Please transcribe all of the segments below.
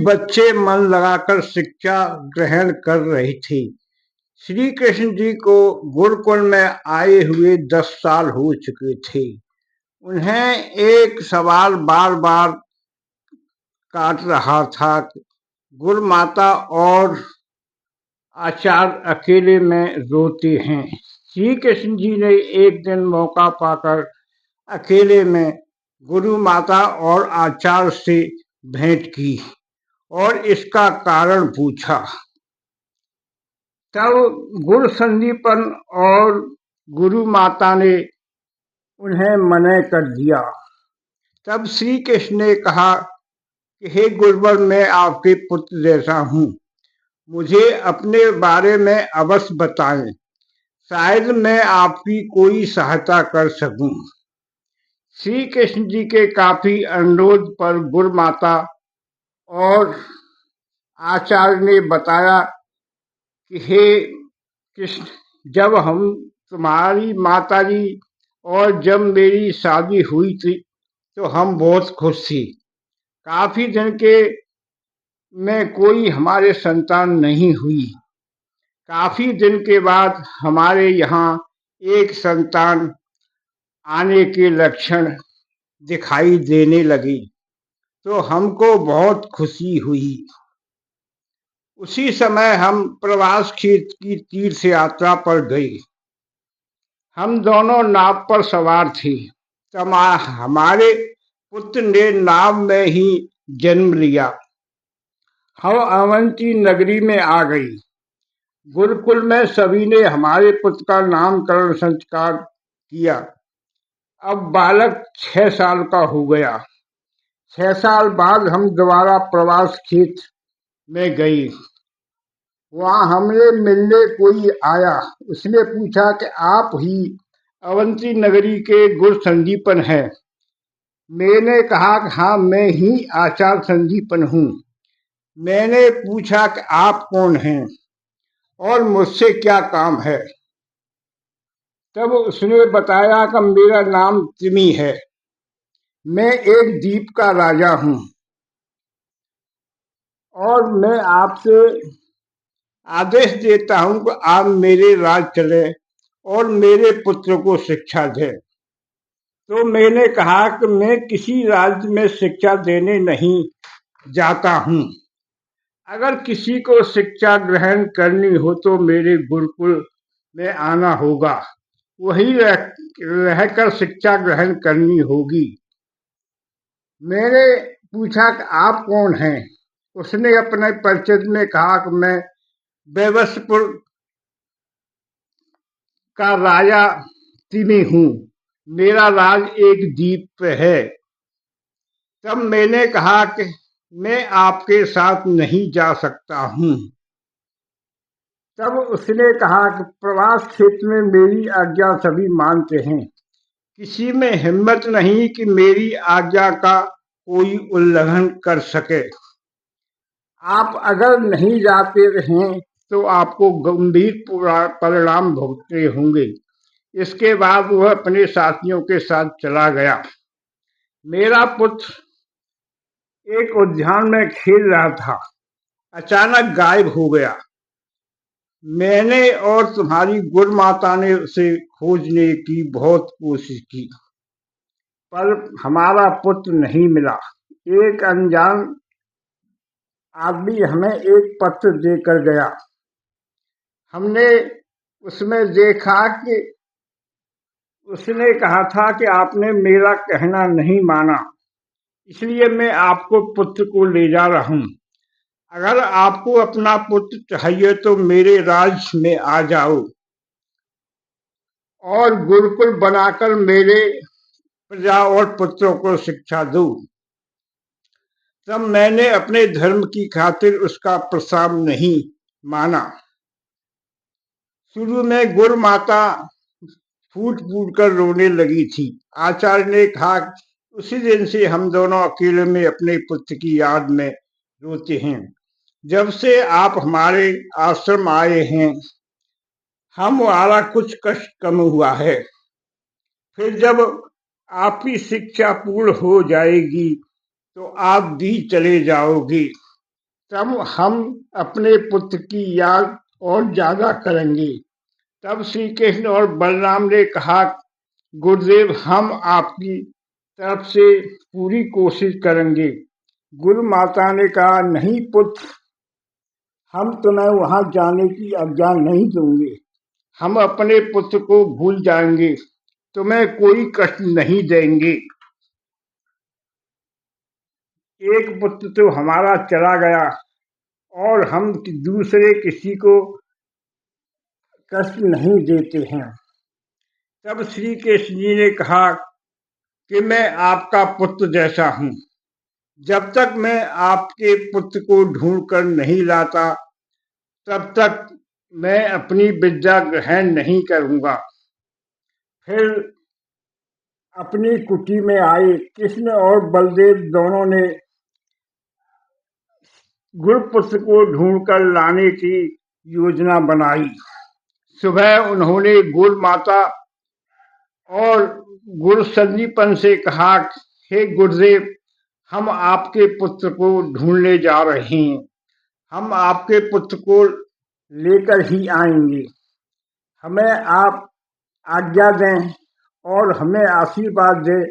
बच्चे मन लगाकर शिक्षा ग्रहण कर रहे थे। श्री कृष्ण जी को गुरुकुल में आए हुए 10 साल हो चुके थे। उन्हें एक सवाल बार बार काट रहा था। गुरु माता और आचार्य अकेले में रोते हैं। श्री कृष्ण जी ने एक दिन मौका पाकर अकेले में गुरु माता और आचार्य से भेंट की और इसका कारण पूछा। तब गुरु संदीपन और गुरु माता ने उन्हें मना कर दिया। तब श्री कृष्ण ने कहा कि हे गुरुवर, मैं आपके पुत्र जैसा हूँ, मुझे अपने बारे में अवश्य बताएं, शायद मैं आपकी कोई सहायता कर सकूं। श्री कृष्ण जी के काफी अनुरोध पर गुरु माता और आचार्य ने बताया कि हे कृष्ण, जब हम तुम्हारी माताजी और जब मेरी शादी हुई थी तो हम बहुत खुश थे। काफी दिन के में कोई हमारे संतान नहीं हुई। काफी दिन के बाद हमारे यहाँ एक संतान आने के लक्षण दिखाई देने लगे तो हमको बहुत खुशी हुई। उसी समय हम प्रवास क्षेत्र की तीर्थ यात्रा पर गए। हम दोनों नाव पर सवार थे। तब हमारे पुत्र ने नाव में ही जन्म लिया। हम अवंती नगरी में आ गई। गुरुकुल में सभी ने हमारे पुत्र का नामकरण संस्कार किया। अब बालक 6 साल का हो गया। 6 साल बाद हम दोबारा प्रवास क्षेत्र में गए। वहाँ हमने मिलने कोई आया। उसने पूछा कि आप ही अवंती नगरी के गुरु संदीपन हैं। मैंने कहा कि हाँ, मैं ही आचार्य संदीपन हूँ। मैंने पूछा कि आप कौन हैं और मुझसे क्या काम है। तब उसने बताया कि मेरा नाम तिमी है, मैं एक द्वीप का राजा हूँ और मैं आपसे आदेश देता हूँ कि आप मेरे राज चले और मेरे पुत्र को शिक्षा दें। तो मैंने कहा कि मैं किसी राज्य में शिक्षा देने नहीं जाता हूँ। अगर किसी को शिक्षा ग्रहण करनी हो तो मेरे गुरुकुल में आना होगा, वहीं रहकर शिक्षा ग्रहण करनी होगी। मैंने पूछा कि आप कौन हैं। उसने अपने परिचय में कहा कि मैं वैवस्वपुर का राजा तिमी हूँ, मेरा राज एक द्वीप पे है। तब मैंने कहा कि मैं आपके साथ नहीं जा सकता हूँ। तब उसने कहा कि प्रवास क्षेत्र में मेरी आज्ञा सभी मानते हैं, किसी में हिम्मत नहीं कि मेरी आज्ञा का कोई उल्लंघन कर सके। आप अगर नहीं जाते हैं तो आपको गंभीर परिणाम भुगतने होंगे। इसके बाद वह अपने साथियों के साथ चला गया। मेरा पुत्र एक उद्यान में खेल रहा था, अचानक गायब हो गया। मैंने और तुम्हारी गुरु माता ने उसे खोजने की बहुत कोशिश की, पर हमारा पुत्र नहीं मिला। एक अनजान आदमी हमें एक पत्र देकर गया। हमने उसमें देखा कि उसने कहा था कि आपने मेरा कहना नहीं माना, इसलिए मैं आपको पुत्र को ले जा रहा हूँ। अगर आपको अपना पुत्र चाहिए तो मेरे राज्य में आ जाओ और गुरुकुल बनाकर मेरे प्रजा और पुत्रों को शिक्षा दो। तब मैंने अपने धर्म की खातिर उसका प्रस्ताव नहीं माना। शुरू में गुरु माता फूट फूट कर रोने लगी थी। आचार्य ने कहा, उसी दिन से हम दोनों अकेले में अपने पुत्र की याद में रोते हैं। जब से आप हमारे आश्रम आए हैं, हमारा कुछ कष्ट कम हुआ है। फिर जब आपकी शिक्षा पूर्ण हो जाएगी तो आप भी चले जाओगे। तब हम अपने पुत्र की याद और ज्यादा करेंगे। तब श्री कृष्ण और बलराम ने कहा, गुरुदेव हम आपकी तरफ से पूरी कोशिश करेंगे। गुरु माता ने कहा, नहीं पुत्र, हम तुम्हें वहां जाने की आज्ञा नहीं देंगे। हम अपने पुत्र को भूल जाएंगे, तुम्हें कोई कष्ट नहीं देंगे। एक पुत्र तो हमारा चला गया और हम दूसरे किसी को कष्ट नहीं देते हैं। तब श्री कृष्ण जी ने कहा कि मैं आपका पुत्र जैसा हूं। जब तक मैं आपके पुत्र को ढूंढ कर नहीं लाता, तब तक मैं अपनी विद्या ग्रहण नहीं करूंगा। फिर अपनी कुटी में आए कृष्ण और बलदेव दोनों ने गुरुपुत्र को ढूंढकर लाने की योजना बनाई। सुबह उन्होंने गुरु माता और गुरु संदीपन से कहा, हे गुरुदेव, हम आपके पुत्र को ढूंढने जा रहे हैं। हम आपके पुत्र को लेकर ही आएंगे। हमें आप आज्ञा दें और हमें आशीर्वाद दें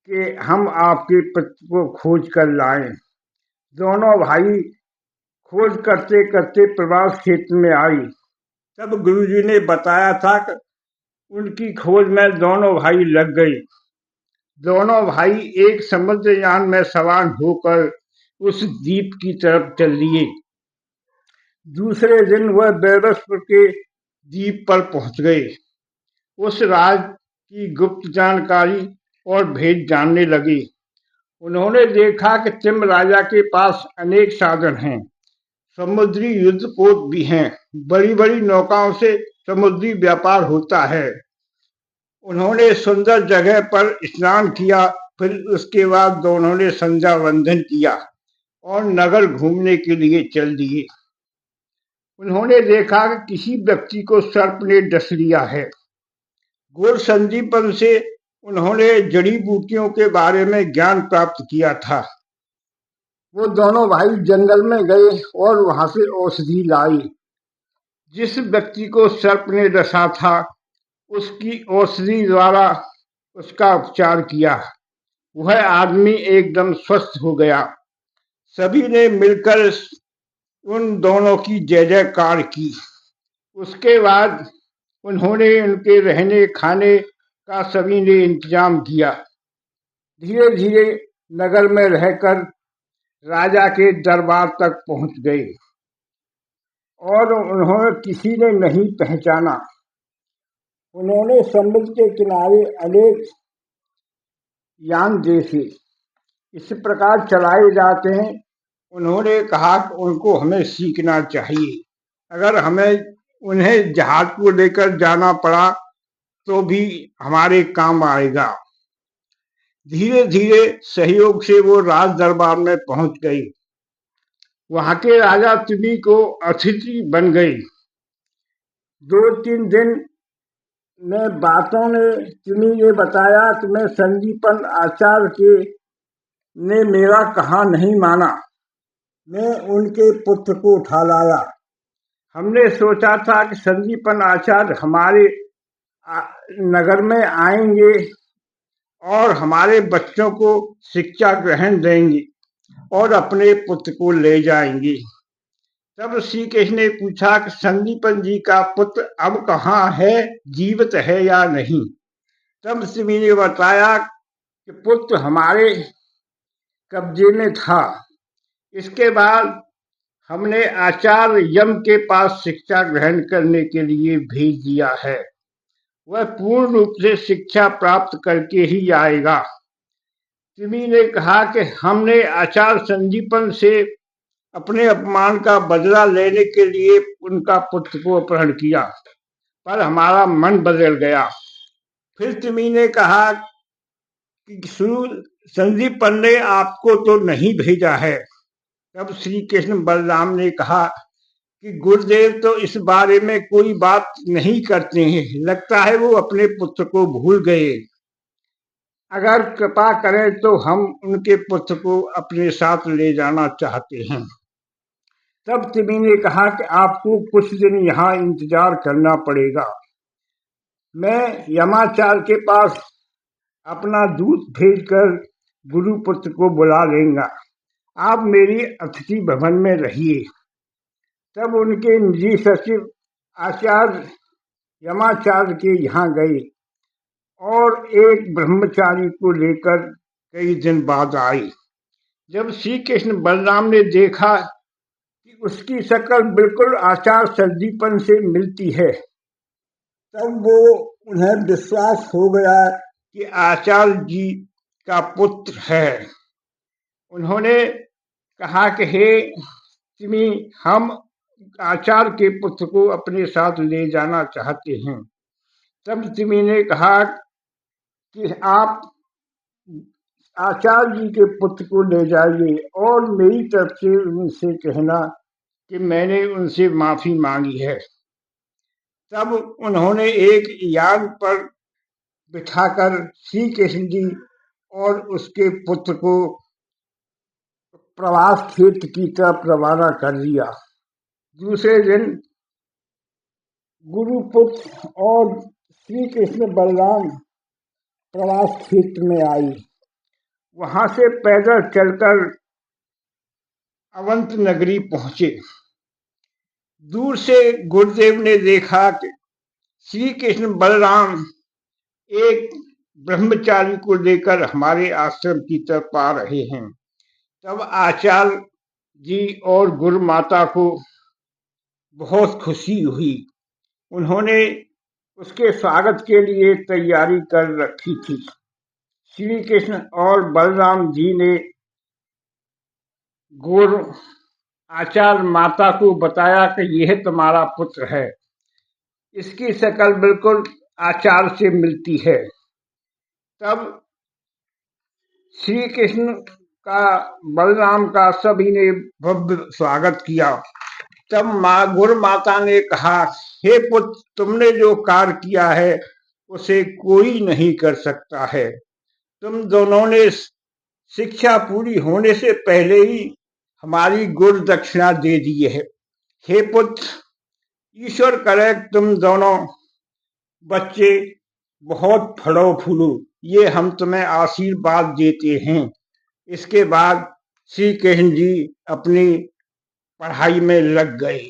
कि हम आपके पुत्र को खोज कर लाएं। दोनों भाई खोज करते करते प्रवास क्षेत्र में आई। तब गुरुजी ने बताया था कि उनकी खोज में दोनों भाई लग गए। दोनों भाई एक समुद्रयान में सवार होकर उस द्वीप की तरफ चल लिए। दूसरे दिन वह बैरसपुर के द्वीप पर पहुंच गए। उस राज की गुप्त जानकारी और भेद जानने लगे। उन्होंने देखा कि तिम राजा के पास अनेक साधन हैं। समुद्री युद्धपोत भी हैं। बड़ी बड़ी नौकाओं से समुद्री व्यापार होता है। उन्होंने सुंदर जगह पर स्नान किया। फिर उसके बाद दोनों ने संध्या वंदन किया और नगर घूमने के लिए चल दिए। उन्होंने देखा कि किसी व्यक्ति को सर्प ने डस लिया है। गुरु संदीपन से उन्होंने जड़ी बूटियों के बारे में ज्ञान प्राप्त किया था। वो दोनों भाई जंगल में गए और वहां से औषधि लाई। जिस व्यक्ति को सर्प ने डसा था, उसकी औषधि द्वारा उसका उपचार किया। वह आदमी एकदम स्वस्थ हो गया। सभी ने मिलकर उन दोनों की जय जयकार की। उसके बाद उन्होंने उनके रहने खाने का सभी ने इंतजाम किया। धीरे धीरे नगर में रहकर राजा के दरबार तक पहुंच गए और उन्होंने किसी ने नहीं पहचाना। उन्होंने समुद्र के किनारे अनेक यान देखे, इस प्रकार चलाए जाते हैं। उन्होंने कहा कि उनको हमें सीखना चाहिए। अगर हमें उन्हें जहाज को लेकर जाना पड़ा तो भी हमारे काम आएगा। धीरे धीरे सहयोग से वो राज दरबार में पहुंच गई। वहां के राजा तिमी को अतिथि बन गई। 2-3 दिन में बातों ने तिमी ने बताया कि मैं संदीपन आचार्य के ने मेरा कहा नहीं माना। मैं उनके पुत्र को उठा लाया। हमने सोचा था कि संदीपन आचार्य हमारे नगर में आएंगे और हमारे बच्चों को शिक्षा ग्रहण देंगे और अपने पुत्र को ले जाएंगे। तब श्री कृष्ण ने पूछा कि संदीपन जी का पुत्र अब कहाँ है, जीवित है या नहीं। तब तिमी ने बताया कि पुत्र हमारे कब्जे में था। इसके बाद हमने आचार्य यम के पास शिक्षा ग्रहण करने के लिए भेज दिया है। वह पूर्ण रूप से शिक्षा प्राप्त करके ही आएगा। तिमी ने कहा कि हमने आचार्य संदीपन से अपने अपमान का बदला लेने के लिए उनका पुत्र को अपहरण किया, पर हमारा मन बदल गया। फिर तिमी ने कहा कि संदीपन ने आपको तो नहीं भेजा है। तब श्री कृष्ण बलराम ने कहा कि गुरुदेव तो इस बारे में कोई बात नहीं करते हैं। लगता है वो अपने पुत्र को भूल गए। अगर कृपा करें तो हम उनके पुत्र को अपने साथ ले जाना चाहते हैं। तब तिमी ने कहा कि आपको कुछ दिन यहाँ इंतजार करना पड़ेगा। मैं यमाचार्य के पास अपना दूत भेजकर गुरुपुत्र को बुला लेंगा। आप मेरी अतिथि भवन में रहिए। तब उनके निजी सचिव आचार्य यमाचार्य के यहाँ गए और एक ब्रह्मचारी को लेकर कई दिन बाद आए। जब श्री कृष्ण बलराम ने देखा कि उसकी शक्ल बिल्कुल आचार्य संदीपन से मिलती है, तब वो उन्हें विश्वास हो गया कि आचार्य जी का पुत्र है। उन्होंने कहा कि हे तिमी, हम आचार्य के पुत्र को अपने साथ ले जाना चाहते हैं। तब तिमी ने कहा कि आप आचार्य जी के पुत्र को ले जाइए और मेरी तरफ से उनसे कहना कि मैंने उनसे माफी मांगी है। तब उन्होंने एक यान पर बिठाकर श्री कृष्ण जी और उसके पुत्र को प्रवास क्षेत्र की तरफ रवाना कर दिया। दूसरे दिन गुरुपुत्र और श्री कृष्ण बलराम प्रवास क्षेत्र में आई। वहां से पैदल चलकर अवंत नगरी पहुंचे। दूर से गुरुदेव ने देखा कि श्री कृष्ण बलराम एक ब्रह्मचारी को लेकर हमारे आश्रम की तरफ आ रहे हैं। तब आचार्य जी और गुरु माता को बहुत खुशी हुई। उन्होंने उसके स्वागत के लिए तैयारी कर रखी थी। श्री कृष्ण और बलराम जी ने गुरु आचार्य माता को बताया कि यह तुम्हारा पुत्र है, इसकी शक्ल बिल्कुल आचार्य से मिलती है। तब श्री कृष्ण का बलराम का सभी ने भव्य स्वागत किया। तब गुरु माता ने कहा, हे पुत्र, तुमने जो कार्य किया है उसे कोई नहीं कर सकता है। तुम दोनों ने शिक्षा पूरी होने से पहले ही हमारी गुरु दक्षिणा दे दी है। हे पुत्र, ईश्वर करे तुम दोनों बच्चे बहुत फलो फूलो, ये हम तुम्हें आशीर्वाद देते हैं। इसके बाद श्री कृष्ण जी अपनी पढ़ाई में लग गए।